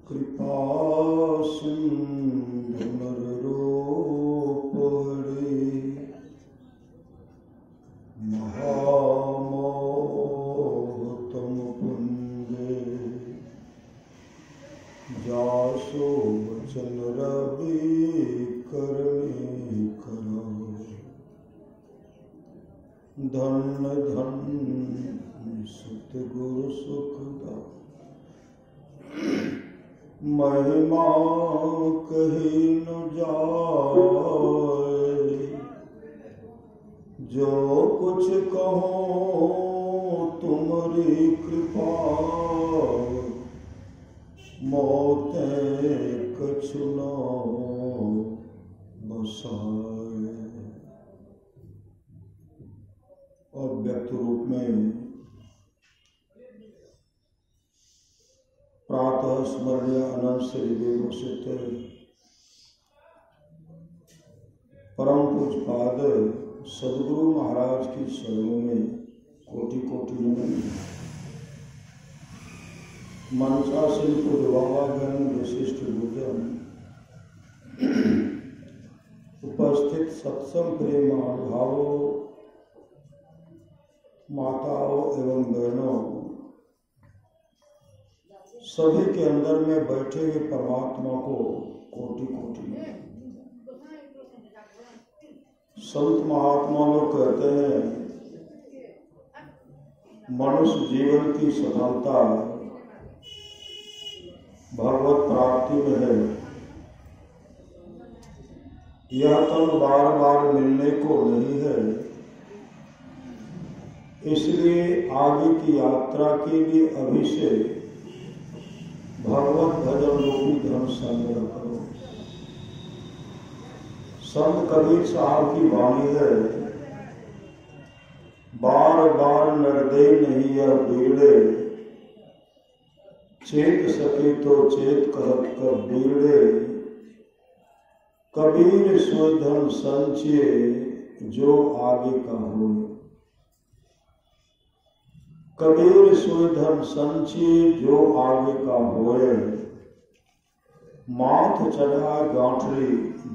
कृपा सिंधु नररूपहरे महामोहतम पुण्ये जासो वचन रवि करणी करो धन्य धन्य सतगुरु सुखदा महिमा कही न जाए जो कुछ कहो तुम्हारी कृपा मोते कछु न बसाए। और व्यक्त रूप में प्रातः स्मरणीय अनंत श्री विभूषित परम पूज्यपाद सदगुरु महाराज की शरणों में कोटि कोटि नमन। मंचासीन पूज्यवागण विशिष्ट गुरुजन, उपस्थित सत्संग प्रेम महानुभावों, माताओं एवं बहनों, सभी के अंदर में बैठे हुए परमात्मा को कोटि कोटि में। संत महात्मा लोग कहते हैं मनुष्य जीवन की सफलता भगवत प्राप्ति में है। यह तन बार बार मिलने को नहीं है, इसलिए आगे की यात्रा के लिए अभी से भगवत भजन रूपी धन संग्रह करो। संत कबीर साहब की वाणी है, बार बार नरदे नहीं यह बीड़े, चेत सके तो चेत कहत कर बीड़े, कबीर स्वधन संचय जो आगे का हो। कबीर सुधन संचय जो आगे का होए, माथ चढ़ा गांठरी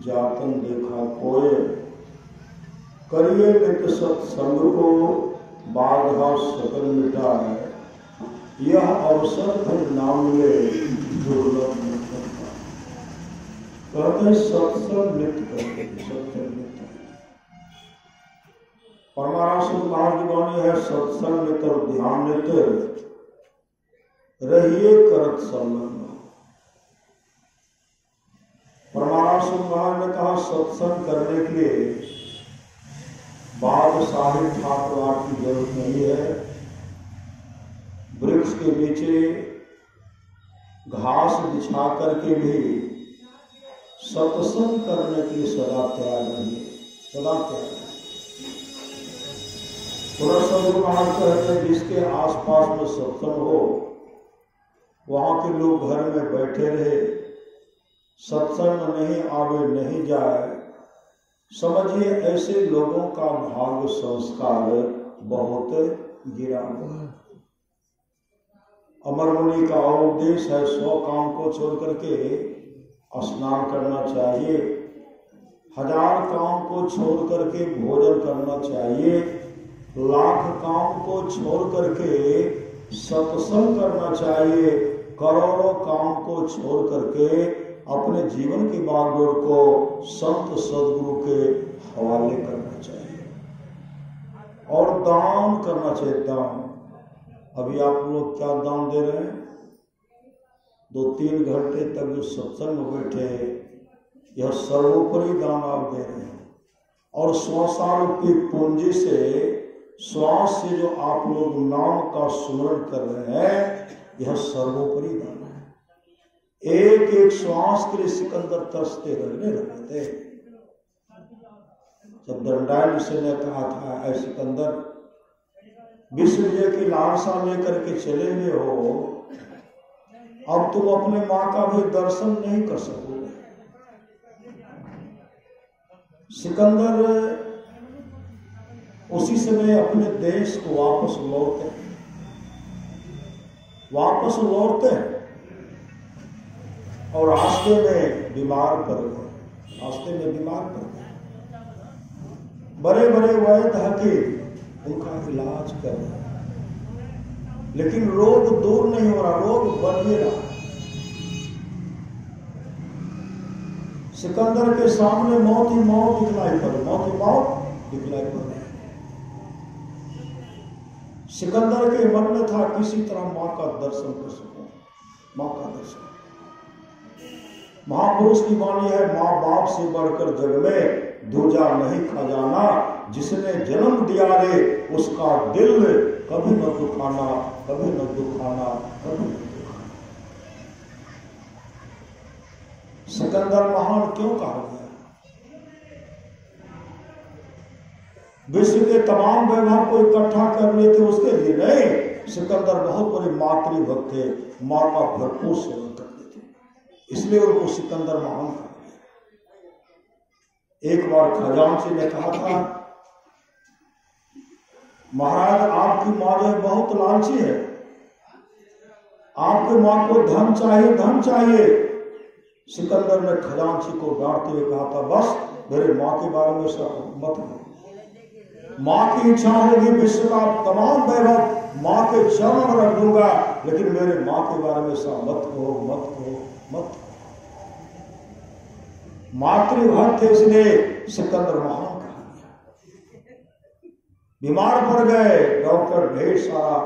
जातन देखा कोय, करिए नित सत्संग को बाधा सकल मिटाए, यह अवसर फिर नाम ले दुर्लभ मिलता। कहते सत्संग नित करते सत्संग नित। परमाराशु महाराज की वाणी है, सत्संग नित और ध्यान नित रहिए करत संलग्न। परमाराशु महाराज ने कहा सत्संग करने के लिए बादशाही ठाकुर की जरूरत नहीं है। वृक्ष के नीचे घास बिछा करके भी सत्संग करने के लिए सदा तैयार रहिए, सदा तैयार। कहते हैं जिसके आसपास में सत्संग हो वहां के लोग घर में बैठे रहे, सत्संग नहीं आवे नहीं जाए, समझिए ऐसे लोगों का भाग्य संस्कार बहुत गिरा हुआ है। अमर मुनि का उपदेश है 100 काम को छोड़ करके स्नान करना चाहिए, 1000 काम को छोड़ करके भोजन करना चाहिए, लाख काम को छोड़ करके सत्संग करना चाहिए, करोड़ों काम को छोड़ करके अपने जीवन की बागडोर को संत सदगुरु के हवाले करना चाहिए और दान करना चाहिए। दान अभी आप लोग क्या दान दे रहे हैं? 2-3 घंटे तक जो सत्संग में बैठे, यह सर्वोपरि दान आप दे रहे हैं। और श्वासारों की पूंजी से, श्वास से जो आप लोग नाम का सुमरण कर रहे हैं, यह सर्वोपरि दान है। एक एक श्वास के लिए सिकंदर तरसते रहने लगे थे। जब दंडायन से ने कहा था, ऐ सिकंदर विश्व विजय की लालसा लेकर के चले हुए हो, अब तुम अपने मां का भी दर्शन नहीं कर सकोगे। सिकंदर उसी समय अपने देश को वापस लौटते और रास्ते में बीमार पड़ गए, रास्ते में बीमार पड़ गए। बड़े बड़े वैद्य हकीम उनका इलाज कर रहे, लेकिन रोग दूर नहीं हो रहा, रोग बढ़ ही रहा। सिकंदर के सामने मौत ही मौत दिखलाई पड़ी, मौत ही मौत दिखलाई पड़ी। सिकंदर के मन में था किसी तरह मां का दर्शन कर सकूं, मां का दर्शन। महापुरुष की वाणी है, मां बाप से बढ़कर जग में दूजा नहीं खजाना, जिसने जन्म दिया रे उसका दिल कभी न दुखाना, कभी न दुखाना, कभी न दुखाना। सिकंदर महान क्यों कहा गया? विश्व के तमाम वैभव को इकट्ठा कर लिए थे उसके लिए नहीं, सिकंदर बहुत बड़े मातृभक्त थे, मां का भरपूर सेवन करते थे, इसलिए उनको सिकंदर महान कहा गया। एक बार खजांची ने कहा था, महाराज आपकी मां जो है बहुत लालची है, आपकी मां को धन चाहिए, धन चाहिए। सिकंदर ने खजांची को डांटते हुए कहा था, बस मेरे मां के बारे में सब मत कहो, मां की इच्छा होगी विश्व का तमाम वैभव मां के चरणों में रख दूंगा, लेकिन मेरे मां के बारे में सब मत कहो, मत कहो, मत कहो। मातृभक्त थे, इसलिए सिकंदर महान कहा गया। बीमार पड़ गए, डॉक्टर ढेर सारा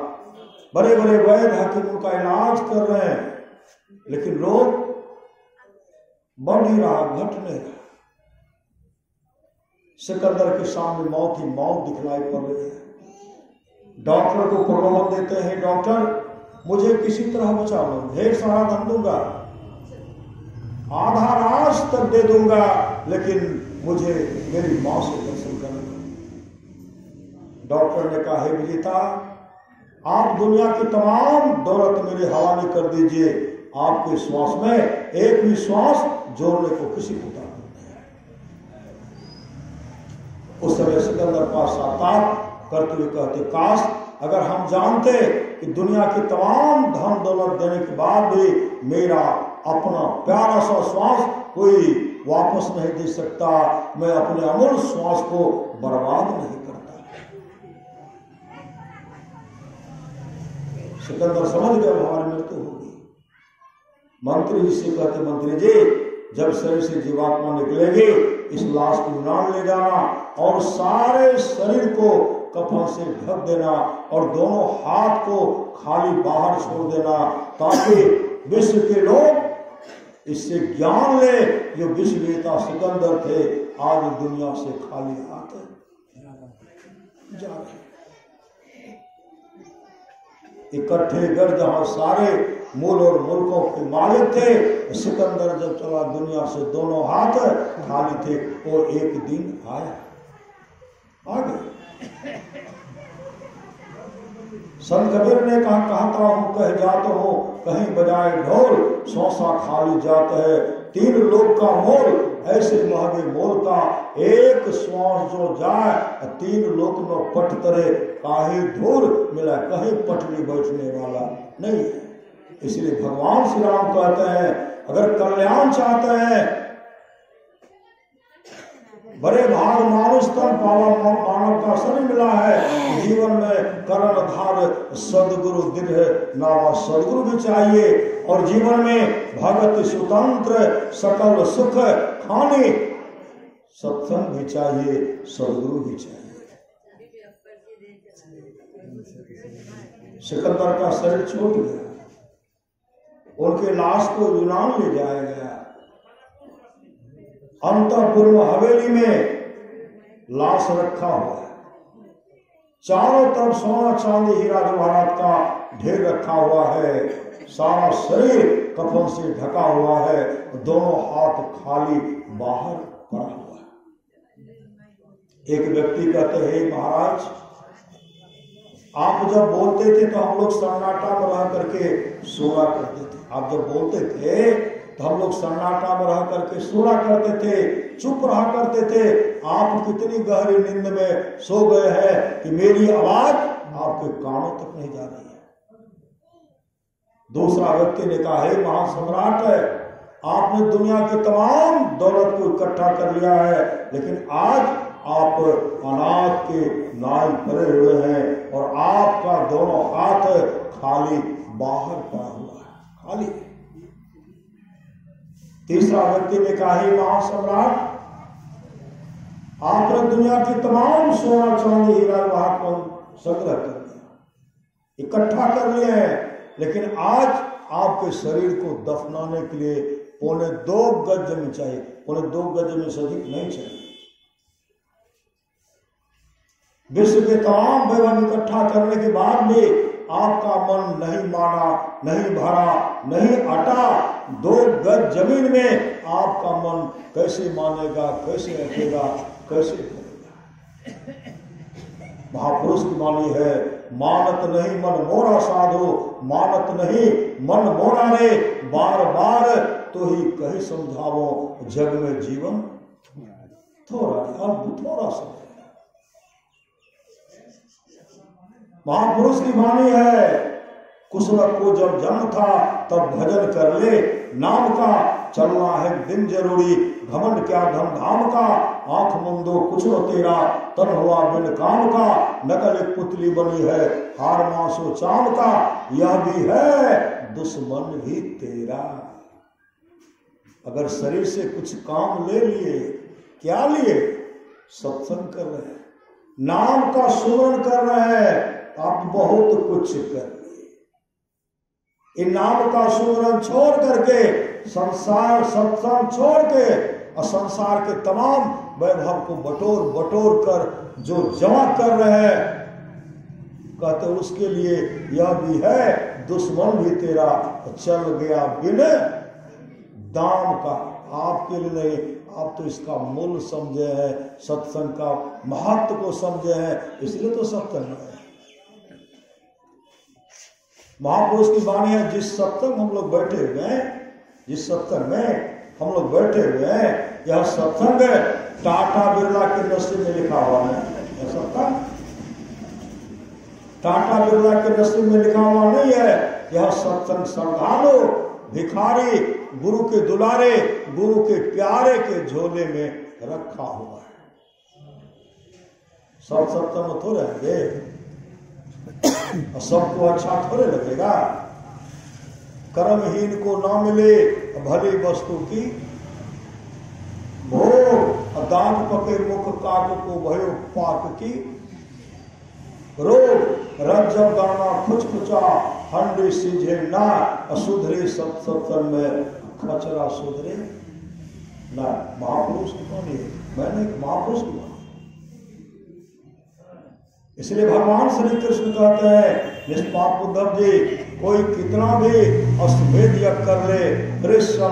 बड़े बड़े वैद्य हकीम उनका इलाज कर रहे हैं, लेकिन रोग बढ़ ही रहा, घट नहीं रहा। सिकंदर के सामने मौत ही मौत दिखलाई पड़ रही है। डॉक्टर को प्रलोभन देते हैं, डॉक्टर मुझे किसी तरह बचा लो, ढेर सारा धन दूंगा, आधा राज तक दे दूंगा, लेकिन मुझे मेरी मां से दर्शन करना। डॉक्टर ने कहा, हे विजेता, आप दुनिया की तमाम दौलत मेरे हवाले कर दीजिए, आपके श्वास में एक भी श्वास जोड़ने को किसी को ताकत नहीं है। उस समय सिकंदर पश्चाताप करते हुए कहते, काश अगर हम जानते कि दुनिया की तमाम धन दौलत देने के बाद भी मेरा अपना प्यारा सा श्वास कोई वापस नहीं दे सकता, मैं अपने अमूल्य श्वास को बर्बाद नहीं करता। सिकंदर समझ गए हमारी मृत्यु होगी। मंत्री जी से कहते, मंत्री जी जब शरीर से जीवात्मा निकलेगी इस लाश को यूनान ले जाना और सारे शरीर को कफन से ढक देना और दोनों हाथ को खाली बाहर छोड़ देना, ताकि विश्व के लोग इससे ज्ञान ले जो विश्ववेता सिकंदर थे आज दुनिया से खाली हाथ जा रहे। इकट्ठे कर जहां सारे मूल और मुल्कों के मालिक थे, सिकंदर जब चला दुनिया से दोनों हाथ खाली थे। वो एक दिन आया, आ गए। संत कबीर ने कहता हूं कह जाता हूं कहीं बजाए ढोल, सौसा खाली जाता है 3 लोग का मोल, ऐसे महंगे मोल का एक श्वास जो जाए 3 लोग न पट करे, काहे धूल मिला कहीं पटरी बैठने वाला नहीं है। इसलिए भगवान श्री राम कहते हैं अगर कल्याण चाहते हैं, बड़े भाग मानुष तन पावा मानव का शरीर मिला है, जीवन में करण धार सदगुरु दृढ़ नावा सदगुरु भी चाहिए, और जीवन में भगत स्वतंत्र सकल सुख खाने सत्संग भी चाहिए, सदगुरु भी चाहिए। सिकंदर का शरीर छूट गया, उनके लाश को यूनान ले जाया गया। अंतःपुर हवेली में लाश रखा हुआ है, चारों तरफ सोना चांदी हीरा जवाहरात का ढेर रखा हुआ है, सारा शरीर कफन से ढका हुआ है, दोनों हाथ खाली बाहर पड़ा हुआ है। एक व्यक्ति कहते हैं महाराज आप जब बोलते थे तो हम लोग सन्नाटा में रह करके सोया करते थे, आप जब बोलते थे तो हम लोग सन्नाटा में रह करके सोया करते थे, चुप रहा करते थे। आप कितनी गहरी नींद में सो गए हैं कि मेरी आवाज आपके कानों तक नहीं जा रही है। दूसरा व्यक्ति ने कहा हे महासम्राट, आपने दुनिया की तमाम दौलत को इकट्ठा कर लिया है, लेकिन आज आप अनाथ के नाल पड़े हुए हैं और आपका दोनों हाथ खाली बाहर पड़ा हुआ है, खाली। तीसरा व्यक्ति ने कहा, हे महासम्राट, आपने दुनिया की तमाम सोना चांदी हीरा वहां संग्रह कर लिया, इकट्ठा कर लिए हैं, लेकिन आज आपके शरीर को दफनाने के लिए 2.25 गज जमीन चाहिए। 2.25 गज जमीन से अधिक नहीं चाहिए। विश्व के तमाम वैभव इकट्ठा करने के बाद भी आपका मन नहीं माना, नहीं भरा, नहीं अटा। 2 गज जमीन में आपका मन कैसे मानेगा, कैसे रखेगा, कैसे करेगा? महापुरुष की वाणी है, मानत नहीं मन मोरा साधो, मानत नहीं मन मोरा रे, बार बार तो ही कही समझावो, जग में जीवन थोड़ा, अब थोड़ा सा। महापुरुष की वाणी है, कुशलक को जब जन्म था तब भजन कर ले, नाम का चलना है दिन जरूरी, घमंड क्या धम धाम का, आंख मुंदो कुछ न तेरा, तन हुआ बिन काम का, नकल एक पुतली बनी है, हार मांसो चाम का, यह भी है दुश्मन भी तेरा। अगर शरीर से कुछ काम ले लिए, क्या लिए? सत्संग कर रहे हैं, नाम का सुमरण कर रहे हैं, आप बहुत कुछ कर लिए। इन नाम का सुमरण छोड़ करके, संसार सत्संग छोड़ के और संसार के तमाम वैभव को बटोर बटोर कर जो जमा कर रहे हैं, कहते उसके लिए यह भी है दुश्मन भी तेरा, चल गया बिन दाम का। आपके लिए नहीं, आप तो इसका मूल समझे हैं, सत्संग का महत्व को समझे हैं, इसलिए तो सत्संग है। महापुरुष की वाणी है, जिस सत्संग हम लोग बैठे हुए हैं, जिस सत्संग में हम लोग बैठे हुए हैं, यह सत्संग टाटा बिरला के नसीब में लिखा हुआ है। यह सत्संग टाटा बिरला के नसीब में लिखा हुआ नहीं है। यह सत्संग श्रद्धालु भिखारी गुरु के दुलारे, गुरु के प्यारे के झोले में रखा हुआ है। सब सत्संग थोड़े रहेंगे और सबको अच्छा थोड़े लगेगा। कर्महीन को ना मिले भली वस्तु की भोग, दान पके मुख काक को भयो पाक की, रोग रज्जब दाना खुच खुचा हंडी सीझे ना, असुधरे सत्संग में खचरा सुधरे ना। महापुरुष की वाणी है, मैंने महापुरुष की वाणी। इसलिए भगवान श्री कृष्ण कहते हैं, निष्पाप उद्धव जी, कोई कितना भी अश्वमेध यज्ञ कर ले, कृष्ण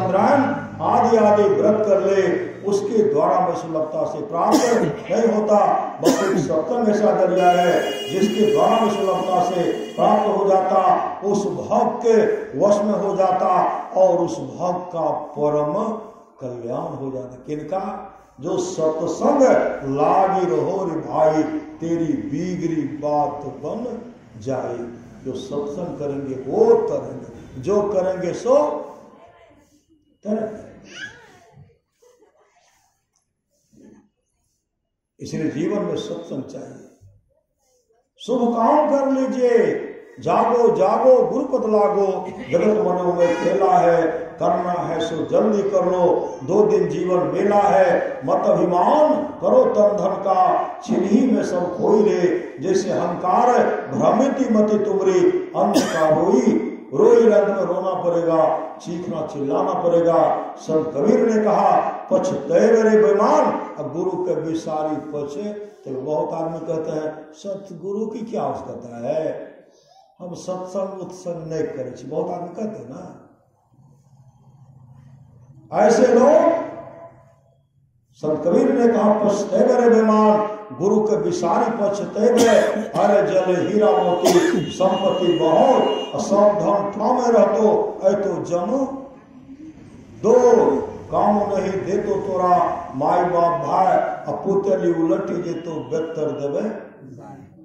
आदि आदि व्रत कर ले, उसके द्वारा में सुलभता से प्राप्त नहीं होता। बस एक सत्संग ऐसा दरिया है जिसके द्वारा में सुलभता से प्राप्त हो जाता, उस भक्त के वश में हो जाता और उस भक्त का परम कल्याण हो जाता। किनका? जो सत्संग लागी रहो रे भाई, तेरी बीगरी बात बन जाए। जो सत्संग करेंगे वो तरेंगे, जो करेंगे सो तरेंगे। इसलिए जीवन में सत्संग चाहिए। शुभ काम कर लीजिए, जागो जागो गुरुपद लागो, जगत मनो में खेला है, करना है सो जल्दी कर लो, 2 दिन जीवन मेला है, मत अभिमान करो तन धन का, छिनही में सब खोई रे, जैसे अहंकार भ्रमिति मति तुमरी, अंत का रोई रंग में रोना पड़ेगा, चीखना चिल्लाना पड़ेगा। संत कबीर ने कहा, पछते रे बेईमान, अब गुरु के विसारी पछे। तो बहुत आदमी कहते हैं सतगुरु की क्या आवश्यकता है, हम सत्संग उत्संग नहीं करे। बहुत आदमी कहते हैं ना, ऐसे लोग, संत कबीर ने कहा, पछते रे बेईमान, गुरु के विसारी पछते गए, अरे जल हीरा मोती संपत्ति बहुत, सब धन ठामे रहतो, ऐ तो जम दो काम नहीं दे तो तोरा, माई बाप भाई अपुतली उलटी जे तो बेहतर देवे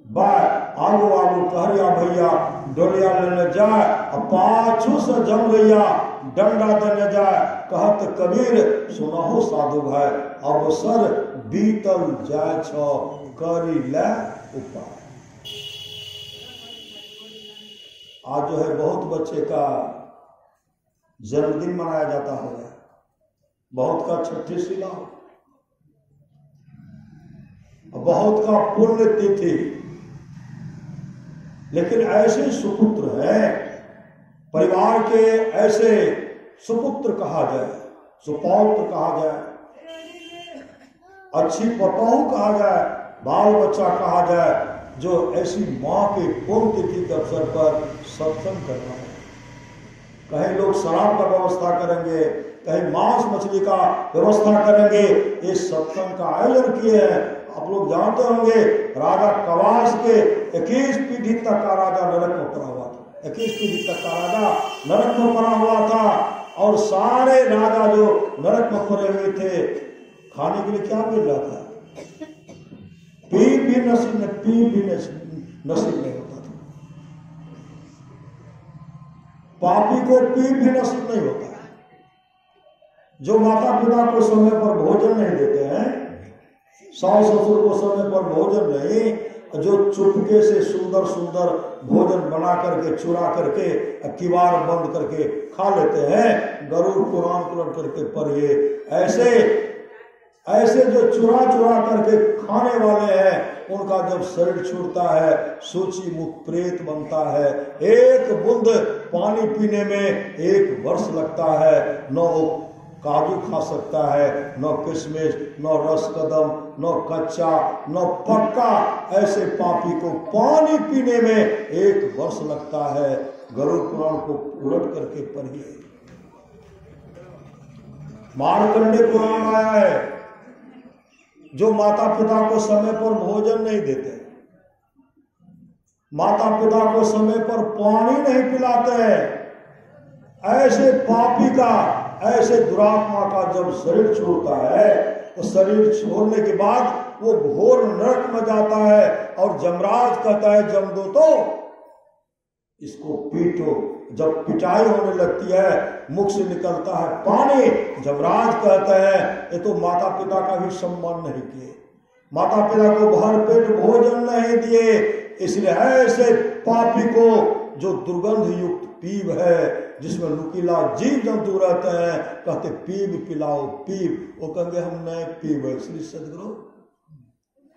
बाय। आगो आगो कहरिया भैया डोलिया लेने जाए, पाछू से जम गैया डंडा दन जाए कहत कबीर सुनहो साधु भाई अवसर बीतल जाय छो करी ले उपाय। आज जो है बहुत बच्चे का जन्मदिन मनाया जाता है, बहुत का छठी शिला, बहुत का पुण्य तिथि, लेकिन ऐसे सुपुत्र हैं, परिवार के ऐसे सुपुत्र कहा जाए, सुपौत्र कहा जाए, अच्छी पतोह कहा जाए, बाल बच्चा कहा जाए, जो ऐसी माँ के पुण्य तिथि के अवसर पर सत्संग करना है। कहीं लोग शराब का व्यवस्था करेंगे, कहीं मांस मछली का व्यवस्था करेंगे, ये सत्संग का आयोजन किए हैं। आप लोग जानते होंगे राजा कवास के 21 पीढ़ी तक का राजा नरक में पड़ा हुआ था, 21 पीढ़ी तक का राजा नरक में पड़ा हुआ था, और सारे राजा जो नरक में पड़े हुए थे खाने के लिए क्या मिल रहा था? पीप भी नसीब नहीं होता था। पापी को पीप भी नसीब नहीं होता है। जो माता पिता को समय पर भोजन नहीं देते हैं, सास ससुर को समय पर भोजन नहीं, जो चुपके से सुंदर सुंदर भोजन बना करके चुरा करके किवाड़ बंद करके खा लेते हैं, गरुड़ पुराण पलट करके पढ़िए। ऐसे जो चुरा चुरा करके खाने वाले हैं, उनका जब शरीर छूटता है सूची मुख प्रेत बनता है। एक बूंद पानी पीने में 1 वर्ष लगता है। न काजू खा सकता है, न किशमिश, न रस कदम, न कच्चा, न पक्का। ऐसे पापी को पानी पीने में 1 वर्ष लगता है। गरुड़ पुराण को उलट करके पढ़िए। मार्कंडे पुराण आया है, जो माता पिता को समय पर भोजन नहीं देते, माता पिता को समय पर पानी नहीं पिलाते हैं, ऐसे पापी का, ऐसे दुरात्मा का जब शरीर छोड़ता है तो शरीर छोड़ने के बाद वो घोर नरक में जाता है। और जमराज कहता है जमदूतो इसको पीटो। जब पिटाई होने लगती है मुख से निकलता है पानी। जमराज कहते हैं ये तो माता पिता का भी सम्मान नहीं किए, माता पिता को भर पेट भोजन नहीं दिए, इसलिए ऐसे पापी को जो दुर्गंध युक्त पीप है, जिसमें नुकीला जीव जंतु रहते हैं, कहते पीप पिलाओ पीप। वो कहेंगे हम नहीं पीब, श्री सदगुरु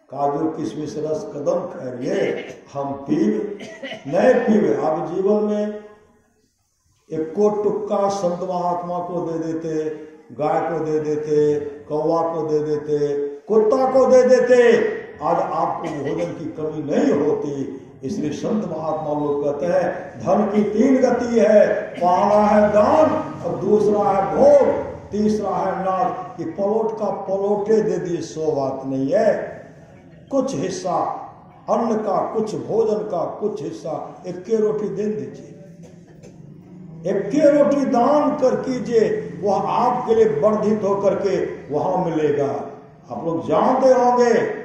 काजू किशमिश रस कदम खैरिए, हम पीब नहीं पीब। आप जीवन में एक को टुक्का संत महात्मा को दे देते, गाय को दे देते, कौवा को दे देते, कुत्ता को दे देते, आज आपको भोजन की कमी नहीं होती। इसलिए संत महात्मा लोग कहते हैं धन की 3 गति है, पहला है दान, और दूसरा है भोग, तीसरा है नाच। कि पलोट का पलोटे दे दिए सो बात नहीं है। कुछ हिस्सा अन्न का, कुछ भोजन का, कुछ हिस्सा 1 रोटी दे दीजिए, 1 रोटी दान कर कीजिए, वह आपके लिए वर्धित होकर के वहां मिलेगा। आप लोग जानते होंगे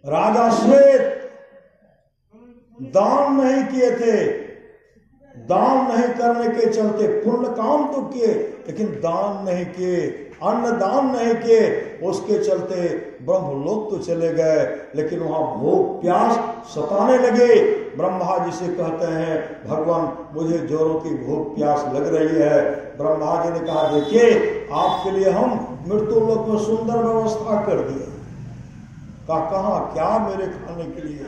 राजा श्वेत दान नहीं किए थे, दान नहीं करने के चलते पुण्य काम तो किए लेकिन दान नहीं किए, अन्न दान नहीं किए, उसके चलते ब्रह्मलोक तो चले गए, लेकिन वहां भूख प्यास सताने लगे। ब्रह्मा जी से कहते हैं भगवान मुझे जोरों की भूख प्यास लग रही है। ब्रह्मा जी ने कहा देखिए आपके लिए हम मृत्यु लोक में सुंदर व्यवस्था कर दिए। कहा क्या मेरे खाने के लिए?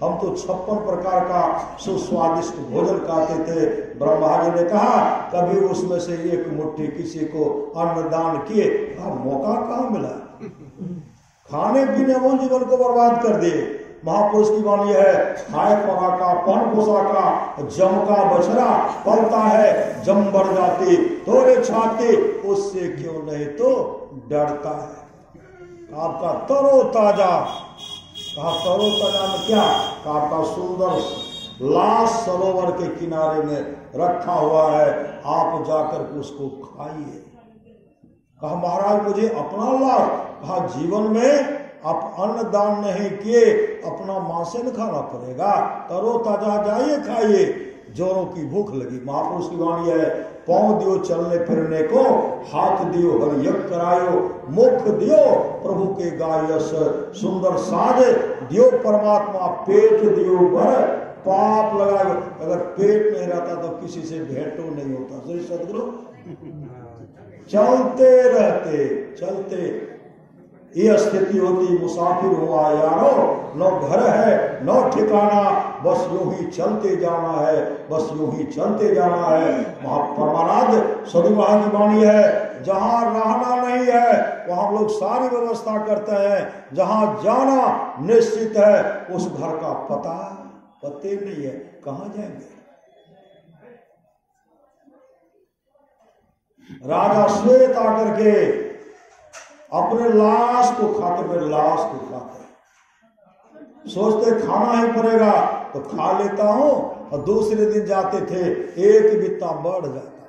हम तो 56 प्रकार का सुस्वादिष्ट भोजन खाते थे। ब्रह्मा जी ने कहा कभी उसमें से 1 मुट्ठी किसी को अन्न दान किए? मौका कहाँ मिला? खाने पीने वो जीवन को बर्बाद कर दिए। महापुरुष की वाणी है खाए परा का पन पोसा का जम का बछड़ा पलता है जम बढ़ जाती तोरे छाती, उससे क्यों नहीं तो डरता है। आपका तरो ताजा, कहा तरो ताजा में क्या? आपका सुंदर लाश सरोवर के किनारे में रखा हुआ है, आप जाकर उसको खाइए। कहा महाराज मुझे अपना लाश? कहा जीवन में आप अन्न दान नहीं किए, अपना मांसन खाना पड़ेगा। तरो ताजा जाइए खाइए, जोरों की भूख लगी। महापुरुष की वाणी है, पांव दियो चलने फिरने को, हाथ दियो हर यज्ञ करायो, मुख दियो प्रभु के गायस, सुंदर साज दियो परमात्मा, पेट दियो भर पाप लगाए। अगर पेट नहीं रहता तो किसी से भेंटो नहीं होता। श्री सदगुरु चलते रहते, चलते ये स्थिति होती, मुसाफिर हुआ यारो, न घर है न ठिकाना, बस यूं ही चलते जाना है, बस यूं ही चलते जाना है। महापरमानंद साधु महाराज की वाणी है, जहां रहना नहीं है वहां हम लोग सारी व्यवस्था करते हैं, जहां जाना निश्चित है उस घर का पते नहीं है, कहां जाएंगे। राजा श्वेत आकर के अपने लाश को खाते, फिर लाश को खाते, सोचते खाना ही पड़ेगा तो खा लेता हूं, और दूसरे दिन जाते थे एक बित्ता बढ़ जाता था,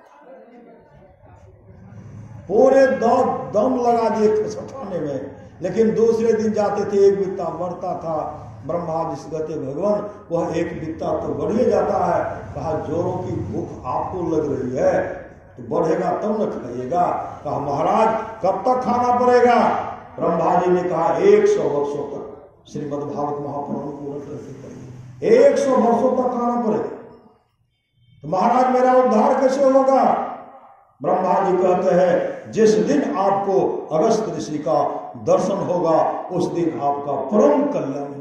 पूरे दम लगा दिए खसकाने में, लेकिन दूसरे दिन जाते थे एक बित्ता बढ़ता था। ब्रह्मा जी से कहते भगवान वह एक बित्ता तो बढ़ ही जाता है। कहा जोरों की भूख आपको लग रही है तो बढ़ेगा तब न खाइएगा। कहा महाराज कब तक खाना पड़ेगा। ब्रह्मा जी ने कहा 100 वर्षों तक। श्रीमद् भागवत महापुराण पूर्ण करके पढ़िए, 100 वर्षों तक खाना पड़ेगा। तो महाराज मेरा उद्धार कैसे होगा। ब्रह्मा जी कहते हैं जिस दिन आपको अगस्त ऋषि का दर्शन होगा उस दिन आपका परम कल्याण हो।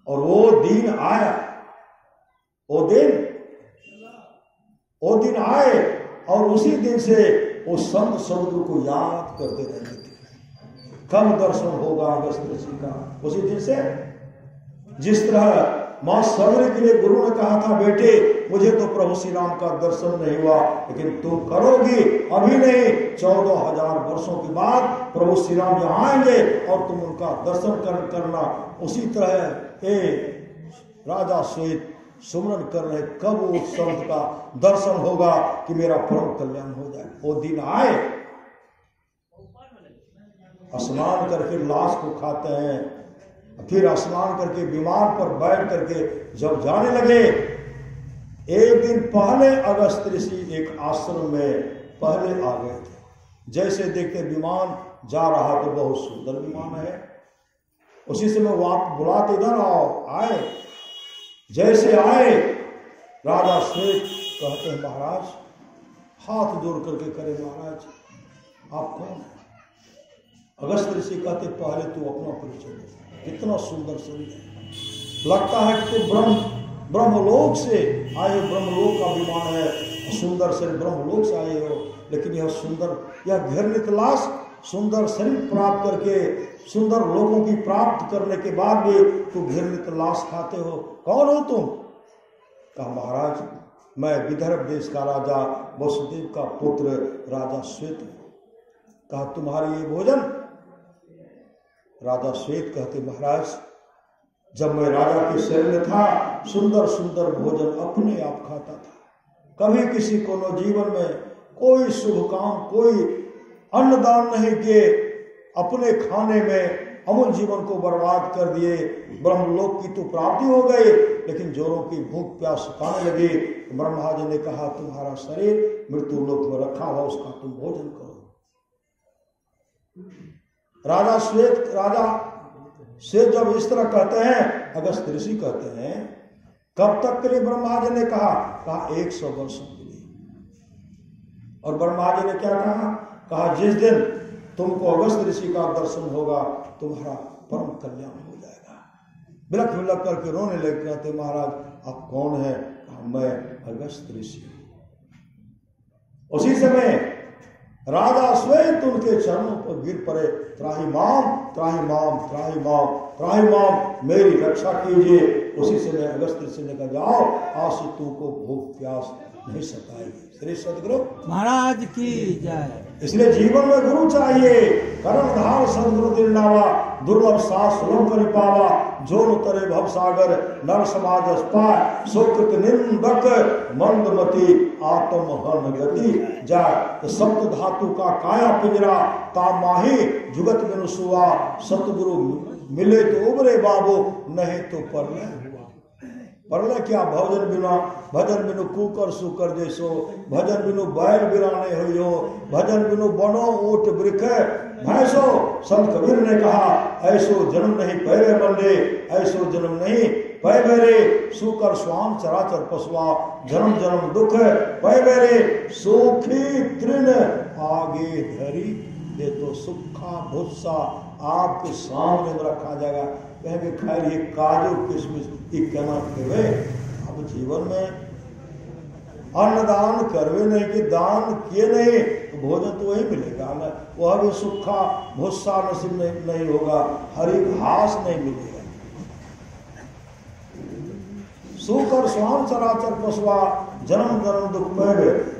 और वो दिन आया, वो दिन आए, और उसी दिन से वो संत समुद्र को याद करते रहते थे। कब दर्शन होगा अगस्त ऋषि का, उसी दिन से। जिस तरह मां सबरी के लिए गुरु ने कहा था बेटे मुझे तो प्रभु श्री राम का दर्शन नहीं हुआ, लेकिन तुम करोगी, अभी नहीं 14,000 वर्षों के बाद प्रभु श्री राम यहाँ आएंगे और तुम उनका दर्शन करना। उसी तरह राजा श्वेत सुमरन कर रहे, कब वो संत का दर्शन होगा कि मेरा परम कल्याण हो जाए। वो दिन आए, स्नान करके लाश को खाते हैं, फिर स्नान करके विमान पर बैठ करके जब जाने लगे, एक दिन पहले अगस्त ऋषि एक आश्रम में पहले आ गए थे। जैसे देखते विमान जा रहा तो बहुत सुंदर विमान है, उसी समय वो आप बुलाते इधर आओ, आए। जैसे आए राजा श्वेत कहते हैं महाराज, हाथ जोड़ करके करे महाराज आप कौन है। अगस्त ऋषि कहते पहले तू अपना परिचय दे, कितना सुंदर शरीर है, लगता है कि तू ब्रह्मलोक से आए, ब्रह्मलोक का विमान है, सुंदर शरीर ब्रह्मलोक से आए हो, लेकिन यह सुंदर, यह घृणित लाश सुंदर शरीर प्राप्त करके सुंदर लोगों की प्राप्त करने के बाद भी तू घृणित लाश खाते हो, कौन हो तुम। कहा महाराज मैं विदर्भ देश का राजा वसुदेव का पुत्र राजा श्वेत हूं। कहा तुम्हारे ये भोजन। राजा श्वेत कहते महाराज जब मैं राजा के शहर में था सुंदर सुंदर भोजन अपने आप खाता था, कभी किसी को न जीवन में कोई शुभ काम, कोई अन्नदान नहीं किए, अपने खाने में अमूल जीवन को बर्बाद कर दिए। ब्रह्मलोक की तो प्राप्ति हो गई, लेकिन जोरों की भूख प्यास सुखाने लगी। ब्रह्मा जी ने कहा तुम्हारा शरीर मृत्यु लोक में रखा हुआ, उसका तुम भोजन करो। राजा श्वेत जब इस तरह कहते हैं, अगस्त ऋषि कहते हैं कब तक के लिए ब्रह्मा जी ने कहा 100 वर्षों के लिए। और ब्रह्मा जी ने क्या कहा जिस दिन तुमको अगस्त ऋषि का दर्शन होगा तुम्हारा परम कल्याण हो जाएगा। बिलख बिलख करके रोने लगे, कहते महाराज आप कौन है। मैं अगस्त ऋषि। उसी समय राजा श्वेत उनके चरणों पर गिर पड़े, त्राही माम त्राही माम त्राही माम। त्राहि माम, मेरी रक्षा कीजिए। उसी से मैं अगस्त ऋषि ने कहा जाओ आज से तुमको भूख प्यास नहीं सताएगी। श्री सदगुरु महाराज की जय। इसलिए जीवन में गुरु चाहिए। कर्णधार सदगुरु दिलनावा, दुर्लभ सास सुलभ कर पावा, जो उतरे भव सागर नर समाज अस्पाय, सुकृत निंदक मंदमती आत्म हन गति जाय। तो सप्त धातु का काया पिंजरा ता माही, जुगत बिनु सुआ, सतगुरु मिले तो उबरे बाबू, नहीं तो परले परले क्या। भजन बिनु कुकर सुकर जैसो, भजन बिनु बैल बिराने हो, भजन बिनु बनो ऊट वृक्ष भैंसो। संत कबीर ने कहा ऐसो जन्म नहीं पैरे मंडे, ऐसो जन्म नहीं पै बेरे, सुकर स्वाम चराचर पशुआ, जन्म जन्म दुख पै बेरे, सुखी तृण आगे धरी दे तो सुखा भुस्सा आपके सामने में रखा जाएगा। कहेंगे खैर ये काजू किशमिश कहना खेवे। अब जीवन में अन्नदान करवे नहीं कि दान किए नहीं तो भोजन तो वही मिलेगा ना, वह भी सुखा भुस्सा नसीब नहीं होगा, हरी घास नहीं मिलेगा। सुख और स्वाम चराचर पशुआ, जन्म जन्म दुख में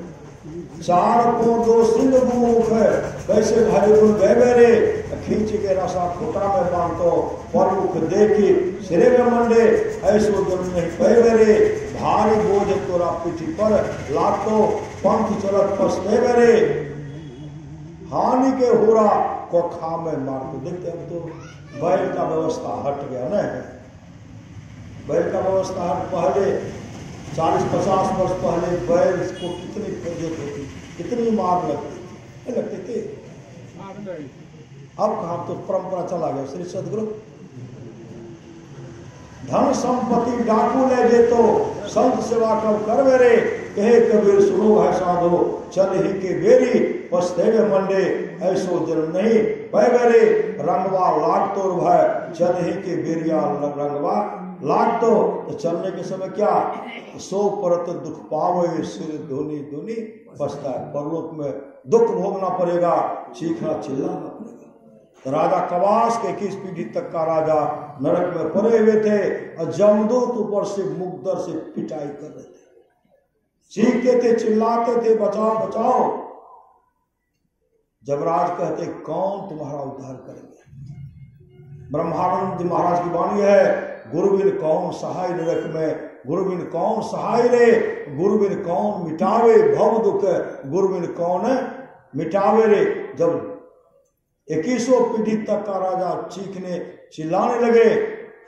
चार को दो सिंह मुख है, कैसे भाई गुण गए मेरे, खींच के रसा खोटा में बांधो, पर मुख देखी सिरे में मंडे, ऐसो जन्म नहीं पै मेरे, भारी बोझ तोरा पीठी पर लाटो, पंथ चलत पसते मेरे, हानि के होरा को खा में मार। तो देखते अब तो बैल का व्यवस्था हट गया ना, बैल का व्यवस्था हट। पहले 40-50 वर्ष पहले बैल को कितनी फौजत होती, कितनी मार लगते थे। अब कहा तो परंपरा चला गया। श्री सदगुरु धन संपत्ति डाकू ले जे तो, संत सेवा कब कर मेरे, कहे कबीर सुनो है साधो, चल ही के बेरी पछतेवे मंडे, ऐसो जन्म नहीं पै मेरे, रंगवा लाग तोर भय, चल ही के बेरिया रंगवा लाग तो चलने के समय क्या, सो परत दुख पावे, सिर धोनी धोनी बसता है। परलोक में दुख भोगना पड़ेगा, चीखना चिल्लाना पड़ेगा। राजा कवास के 21 पीढ़ी तक का राजा नरक में पड़े हुए थे और जमदूत ऊपर से मुकदर से पिटाई कर रहे थे, चीखते थे, चिल्लाते थे, बचाओ बचाओ। जमराज कहते कौन तुम्हारा उद्धार करेंगे। ब्रह्मानंद महाराज की वाणी है, गुरु बिन कौन सहाय नरक में, गुरु बिन कौन सहाय रे, गुरु बिन कौन मिटावे भव दुख, गुरु बिन कौन मिटावे रे। जब 21 पीढ़ी तक का राजा चीखने चिल्लाने लगे,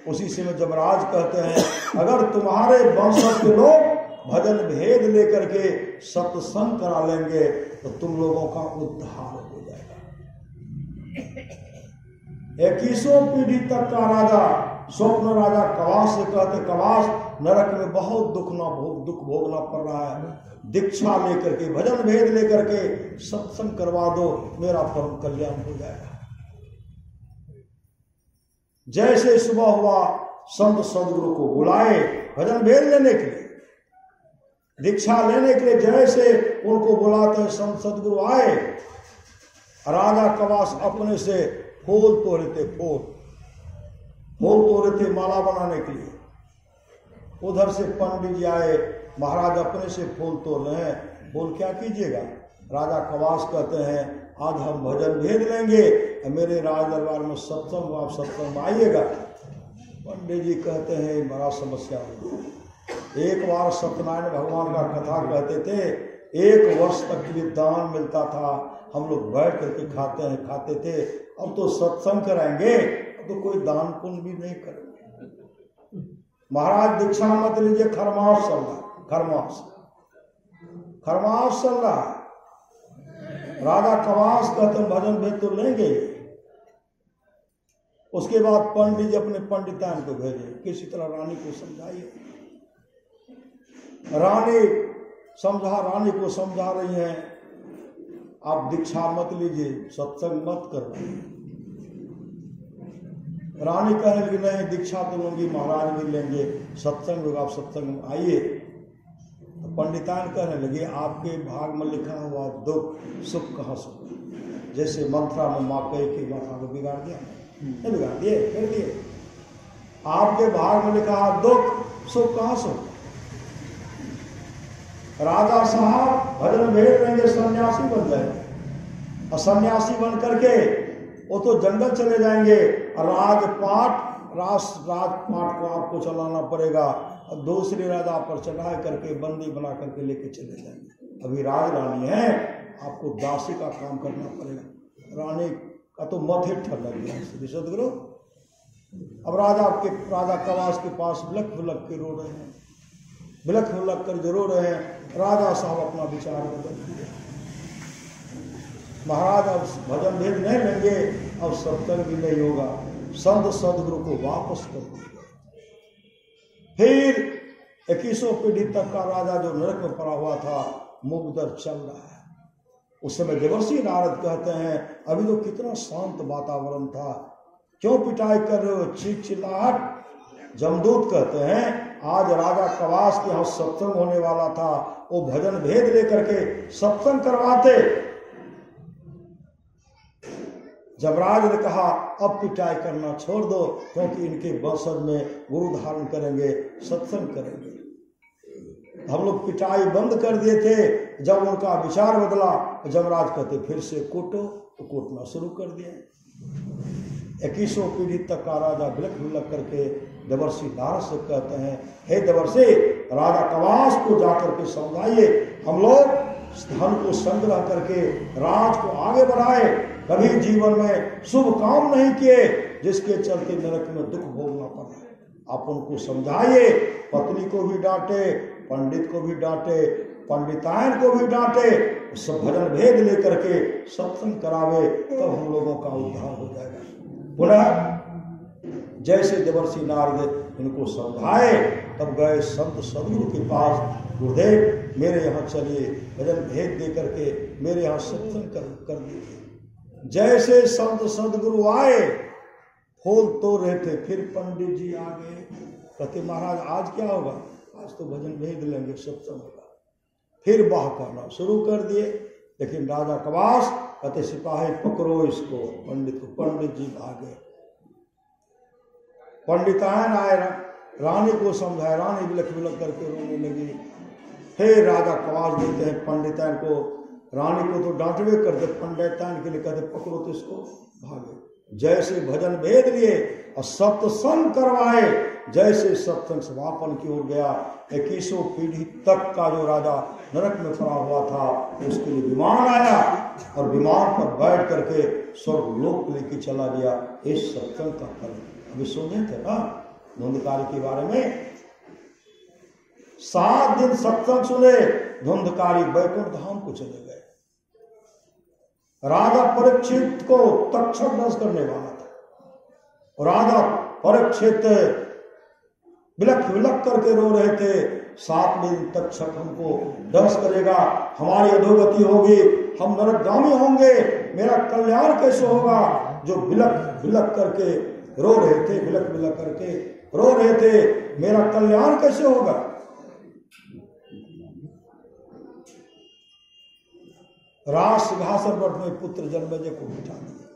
उसी समय जमराज कहते हैं अगर तुम्हारे वंशज के लोग भजन भेद लेकर के सत्संग करा लेंगे तो तुम लोगों का उद्धार हो जाएगा। 21 पीढ़ी तक का राजा स्वप्न राजा कवास से कहते कवास नरक में बहुत दुख भोगना पड़ रहा है, दीक्षा लेकर के भजन भेद लेकर के सत्संग करवा दो, मेरा परम कल्याण हो जाएगा। जैसे सुबह हुआ संत सदगुरु को बुलाए भजन भेद लेने के लिए, दीक्षा लेने के लिए, जैसे उनको बुलाते संत सदगुरु आए, राजा कवास अपने से फूल तोड़े थे, फूल तोड़े थे माला बनाने के लिए। उधर से पंडित जी आए, महाराज अपने से फूल तोड़ रहे हैं, बोल क्या कीजिएगा। राजा कवास कहते हैं आज हम भजन भेद लेंगे, मेरे राज दरबार में सत्संग, आप सत्संग में आइएगा। पंडित जी कहते हैं बड़ा समस्या है। एक बार सत्यनारायण भगवान का कथा कहते थे, 1 वर्ष तक के लिए दान मिलता था, हम लोग बैठ करके खाते थे। अब तो सत्संग कराएंगे, अब तो कोई दान पुण्य भी नहीं करेंगे। महाराज दीक्षा मत लीजिए, खरमास चल रहा, खरमास चल रहा। राजा कवास कहते भजन भेद तो लेंगे। उसके बाद पंडित जी अपने पंडितान को भेजे, किसी तरह रानी को समझाइए। रानी को समझा रही हैं आप दीक्षा मत लीजिए, सत्संग मत करो। रानी कहने लगी नहीं दीक्षा तो लूंगी, महाराज भी लेंगे, सत्संग होगा, आप सत्संग आइए। तो पंडितान कहने लगे आपके भाग में लिखा हुआ दुख सुख कहाँ सुख। जैसे मंत्रा में माँ कही की माथा को बिगाड़ दिया, नहीं बिगाड़ दिए, कर दिए। आपके भाग में लिखा दुख सुख कहां से? राजा साहब भजन भेद लेंगे, सन्यासी बन जाएंगे, और सन्यासी बन करके वो तो जंगल चले जाएंगे, और राजपाट को आपको चलाना पड़ेगा, और दूसरे राजा पर चढ़ाई करके बंदी बना करके लेके चले जाएंगे। अभी राज रानी है, आपको दासी का काम करना पड़ेगा। रानी का तो मथे ठर लग गया सदगुरु। अब राजा कवास के पास बिलख बिलख के रो रहे हैं, बिलख बिलख कर जो रो रहे हैं। राजा साहब अपना विचार बदल दिया, महाराज अब भजन भेद नहीं लेंगे, अब सत्संग भी नहीं होगा, संत सदगुरु को वापस कर दिया। फिर 21 पीढ़ी तक का राजा जो नरक में पड़ा हुआ था, मुग्धर चल रहा है। उस समय देवर्षि नारद कहते हैं अभी तो कितना शांत वातावरण था, क्यों पिटाई कर रहे हो, चीख चिल्लाहट। जमदूत कहते हैं आज राजा कवास के यहाँ सत्संग होने वाला था, वो भजन भेद लेकर के सत्संग करवाते। जमराज ने कहा अब पिटाई करना छोड़ दो, क्योंकि इनके वंशज में गुरु धारण करेंगे, सत्संग करेंगे। हम लोग पिटाई बंद कर दिए थे, जब उनका विचार बदला जमराज कहते फिर से कूटो, तो कूटना शुरू कर दिया। 21 पीढ़ी तक का राजा बिलख बिलख करके देवर्षि नारद से कहते हैं हे देवर्षि, राजा कवास को जाकर के समझाइए, हम लोग धन को संग्रह करके राज को आगे बढ़ाए, कभी जीवन में शुभ काम नहीं किए जिसके चलते नरक में दुख भोगना पड़ा। आप उनको समझाइए, पत्नी को भी डांटे, पंडित को भी डांटे, पंडितायन को भी डांटे, सब भजन भेद लेकर के सत्संग करावे, तब हम लोगों का उद्धार हो जाएगा। पुनः जैसे देवर्षि नारद इनको समझाए, तब गए संत सदगुरु के पास, गुरुदेव मेरे यहाँ चलिए, भजन भेद दे करके मेरे यहाँ सत्संग कर दीजिए। जैसे संत सदगुरु आए, फूल तो रहे थे, फिर पंडित जी आ गए, कहते महाराज आज क्या होगा, आज तो भजन भेद लेंगे, सत्संग होगा। फिर बाह करना शुरू कर दिए, लेकिन राजा कवास कहते सिपाही पकड़ो इसको, पंडित को। पंडित जी भागे, पंडितायन आए, रानी को समझाए, रानी बिलख बिलख करके रोने लगी। फिर राजा कवास देते हैं पंडितायन को, रानी को तो डांटवे करते, पंडितायन के लिए कहते पकड़ो तो इसको, भागे। जैसे भजन भेद लिए और सत्संग करवाए, जैसे सत्संग समापन की ओर गया, 21 पीढ़ी तक का जो राजा नरक में पड़ा हुआ था, उसके लिए विमान आया, और विमान पर बैठ करके स्वर्गलोक लेके चला गया। इस सत्संग का फल अभी सुने थे ना धुंधकारी के बारे में। 7 दिन सत्संग सुने, धुंधकारी बैकुंठ धाम को चले गए। राजा परीक्षित को तक्षक दंश करने वाला था, और राजा परीक्षित बिलख बिलख करके रो रहे थे, 7 दिन तक्षक हमको दंश करेगा, हमारी अधोगति होगी, हम नरकगामी होंगे, मेरा कल्याण कैसे होगा। जो बिलख बिलख करके रो रहे थे, बिलख बिलख करके रो रहे थे, मेरा कल्याण कैसे होगा। राज सिंहासन पर में पुत्र जन्मेजय को बिठा दिया।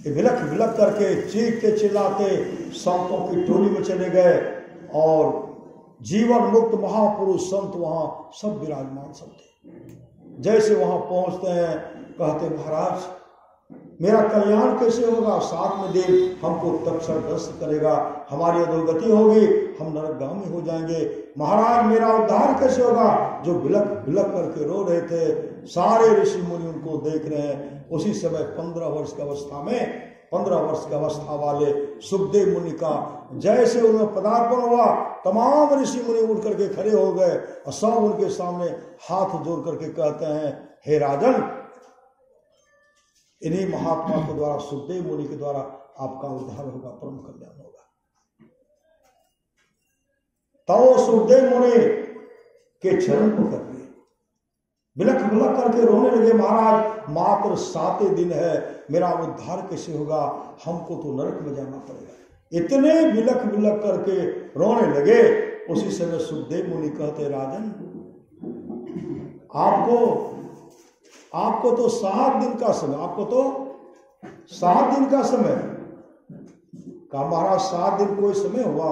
बिलख बिलख करके चीखते चिल्लाते संतों की टोली में चले गए, और जीवन मुक्त महापुरुष संत वहां सब विराजमान सब थे। जैसे वहां पहुंचते हैं, कहते महाराज मेरा कल्याण कैसे होगा, 7 में दिन हमको तक्षक दंश करेगा, हमारी अधोगति होगी, हम नरकगामी हो जाएंगे। महाराज मेरा उद्धार कैसे होगा। जो बिलख बिलख करके रो रहे थे, सारे ऋषि मुनि उनको देख रहे हैं। उसी समय 15 वर्ष की अवस्था में, 15 वर्ष की अवस्था वाले सुखदेव मुनि का जैसे उनमें पदार्पण हुआ, तमाम ऋषि मुनि उठ करके खड़े हो गए, और सब उनके सामने हाथ जोड़ करके कहते हैं हे राजन, इन्हीं महात्मा के द्वारा, सुखदेव मुनि के द्वारा आपका उद्धार होगा, परम कल्याण होगा। तो सुखदेव मुनि के चरण पकड़ लिए, बिलख बिलख करके रोने लगे, महाराज मात्र 7 दिन है, मेरा उद्धार कैसे होगा, हमको तो नरक में जाना पड़ेगा। इतने बिलख बिलख करके रोने लगे। उसी समय सुखदेव मुनि कहते राजन, आपको तो 7 दिन का समय, आपको तो 7 दिन का समय, कहा महाराज 7 दिन कोई समय हुआ,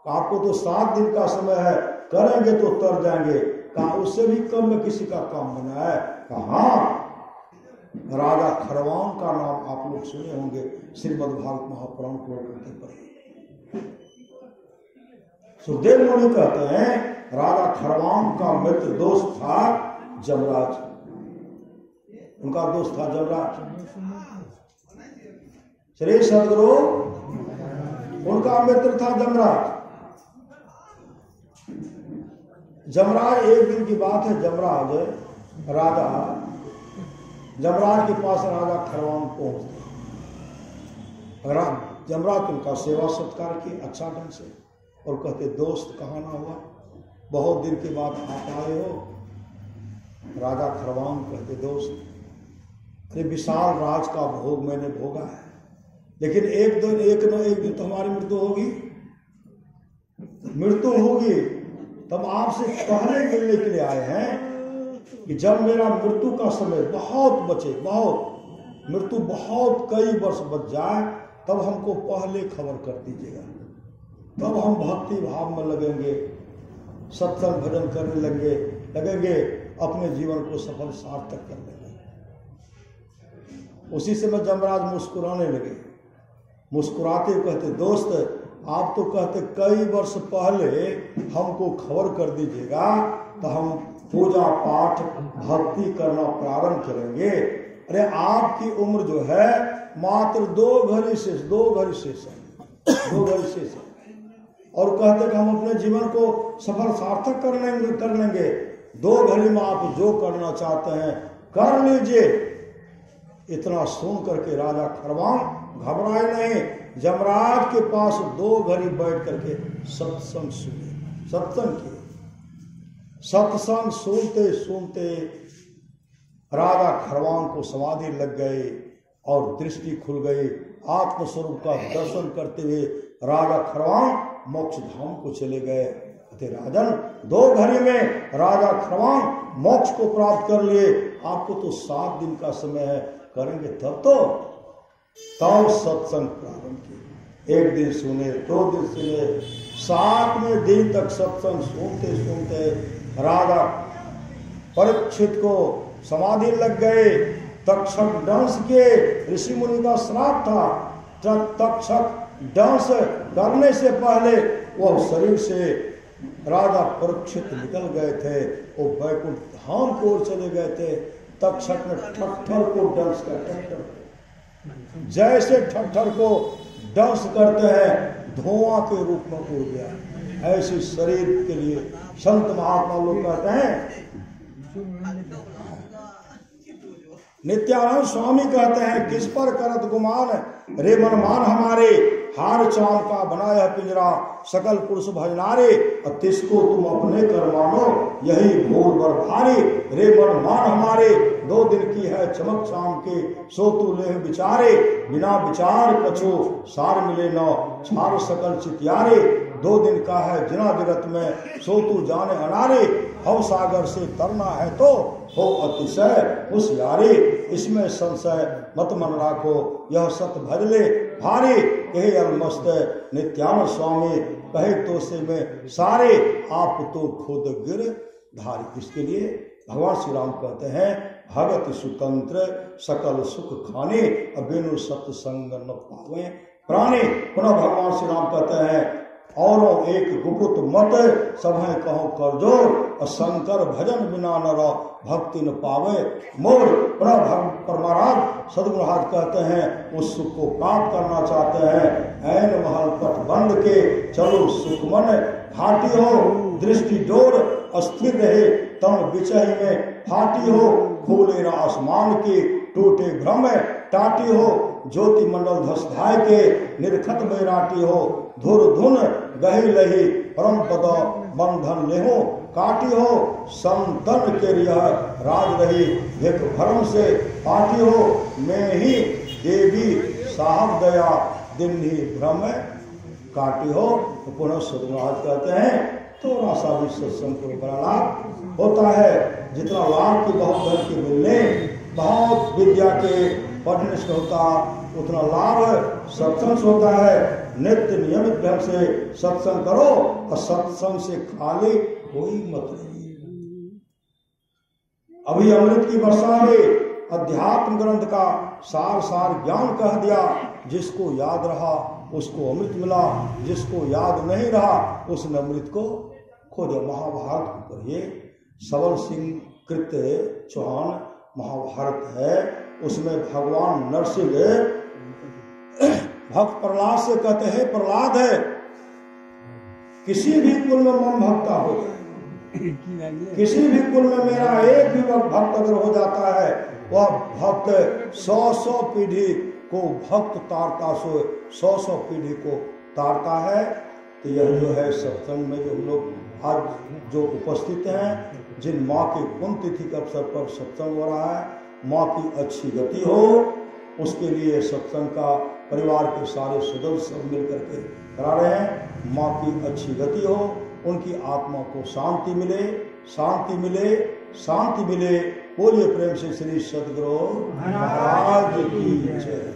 आपको तो 7 दिन का समय है, करेंगे तो तर जाएंगे। कहा उससे भी कम में किसी का काम बना है? कहा हाँ, राजा खरवान का नाम आप लोग सुने होंगे श्रीमद् भागवत महापुराण के पर। सुखदेव मुनि कहते हैं राजा खरवान का मित्र दोस्त था जमराज, उनका दोस्त था जमराज। श्री सदगुरु उनका मित्र था जमराज। जमराज एक दिन की बात है, जमराज के पास राजा खरवान पहुंचते। जमराज उनका सेवा सत्कार किए अच्छा ढंग से और कहते दोस्त कहाँ ना हुआ, बहुत दिन के बाद आप आए हो। राजा खरवान कहते दोस्त अरे विशाल राज का भोग मैंने भोगा है, लेकिन एक दिन तो हमारी मृत्यु होगी। तब आपसे पहले मिलने के लिए आए हैं कि जब मेरा मृत्यु का समय बहुत बचे, मृत्यु बहुत कई वर्ष बच जाए, तब हमको पहले खबर कर दीजिएगा, तब हम भक्ति भाव में लगेंगे, सत्संग भजन करने लगेंगे, अपने जीवन को सफल सार्थक कर लेंगे। उसी समय जमराज मुस्कुराने लगे, मुस्कुराते कहते दोस्त आप तो कहते कई वर्ष पहले हमको खबर कर दीजिएगा तो हम पूजा पाठ भक्ति करना प्रारंभ करेंगे। अरे आपकी उम्र जो है मात्र 2 घड़ी शेष है और कहते कि हम अपने जीवन को सफल सार्थक कर लेंगे। 2 घड़ी में आप जो करना चाहते हैं कर लीजिए। इतना सुन करके राजा खरवान घबराए नहीं, जमराज के पास 2 घड़ी बैठ करके सत्संग सुने, सत्संग सुनते राजा खरवान को समाधि लग गए और दृष्टि खुल गई। आत्मस्वरूप का दर्शन करते हुए राजा खरवान मोक्ष धाम को चले गए। राजन 2 घड़ी में राजा खरवान मोक्ष को प्राप्त कर लिए, आपको तो 7 दिन का समय है, करेंगे तब सत्संग प्रारंभ किए। 1 दिन सुने, 2 दिन सुने, 7वें दिन तक सत्संग सुनते राजा परीक्षित को समाधि लग गए। तक्षक दंश के ऋषि मुनि का श्राप था, तक्षक दंश करने से पहले वह शरीर से राजा परीक्षित निकल गए थे, वो वैकुंठ धाम की ओर चले गए थे। तक्षक ने ठट्ठर को दंश कर, जैसे ठट्ठर को दंश करते हैं धुआं के रूप में उड़ गया। ऐसे शरीर के लिए संत महात्मा लोग कहते हैं, नित्यानंद स्वामी कहते हैं किस पर करत गुमान रे मनमान हमारे, हार चांद का बनाया पिंजरा सकल पुरुष भजनारे, तिसको तुम अपने कर मानो यही भोर बर भारी, रे मनमान हमारे 2 दिन की है चमक शाम के, सो तू ले विचारे बिना विचार कछो सार मिले न, छार सकल चितियारे 2 दिन का है जिना जगत में, सो तू जाने अनारे, भव सागर से तरना है तो हो अतिशय होशियारे, इसमें संशय मत मन राखो यह सत भज ले भारी, कहे अलमस्त नित्यानंद स्वामी कहे तो से में सारे, आप तो खुद गिर धारी। इसके लिए भगवान श्री राम कहते हैं भगत सुतंत्र सकल सुख खाने, अबिनु सत्संग न पावे प्राणी। पुनः भगवान श्री राम कहते हैं औरों एक गुप्त मत सभय कहो कर जोर, शंकर भजन बिना नर भक्ति न पावे मोर। परमाराध सदगुरुनाथ कहते हैं उस सुख को प्राप्त करना चाहते हैं, ऐन महल पट बंद के चलो सुखमन घाटी हो, दृष्टि डोर अस्थिर रहे तम विचय में फाटी हो, खोले न आसमान के टूटे भ्रम टाटी हो, ज्योति मंडल धस धाय के निर्खत बैराटी हो, धुर धुन गही लही परम पद बंधन लेहो काटी हो, संतन के रिया राज रही एक भरम से पाटी हो, मैं ही देवी साहब दया दिन ही भ्रम काटी हो। तो पुनः सदगुरुनाथ कहते हैं थोड़ा सा भी सत्संग को बड़ा लाभ होता है, जितना लाभ की बहुत धन के मिलने बहुत विद्या के पढ़ने से होता उतना लाभ सत्संग से होता है। नित्य नियमित ढंग से सत्संग करो और सत्संग से खाली कोई मत रहिए। अभी अमृत की वर्षा में अध्यात्म ग्रंथ का सार सार ज्ञान कह दिया। जिसको याद रहा उसको अमृत मिला, जिसको याद नहीं रहा उसने अमृत को खो दिया। महाभारत को पढ़िए, सबल सिंह कृत चौहान महाभारत है। उसमें भगवान नरसिंह भक्त प्रहलाद से कहते हैं, प्रहलाद है किसी भी कुल में मन भक्ता हो जाए, किसी भी कुल में मेरा एक भी भक्त अगर हो जाता है वह भक्त 100 पीढ़ी को भक्त तारता, 100 पीढ़ी को तारता है। तो यह जो है सत्संग में जो हम लोग आज जो उपस्थित हैं, जिन माँ की पुण्यतिथि के अवसर पर सत्संग हो रहा है, माँ की अच्छी गति हो उसके लिए सत्संग का परिवार के सारे सदस्य सब मिलकर के करा रहे हैं। माँ की अच्छी गति हो, उनकी आत्मा को शांति मिले, शांति मिले, शांति मिले। बोलिए प्रेम से श्री सद्गुरु महाराज की जय।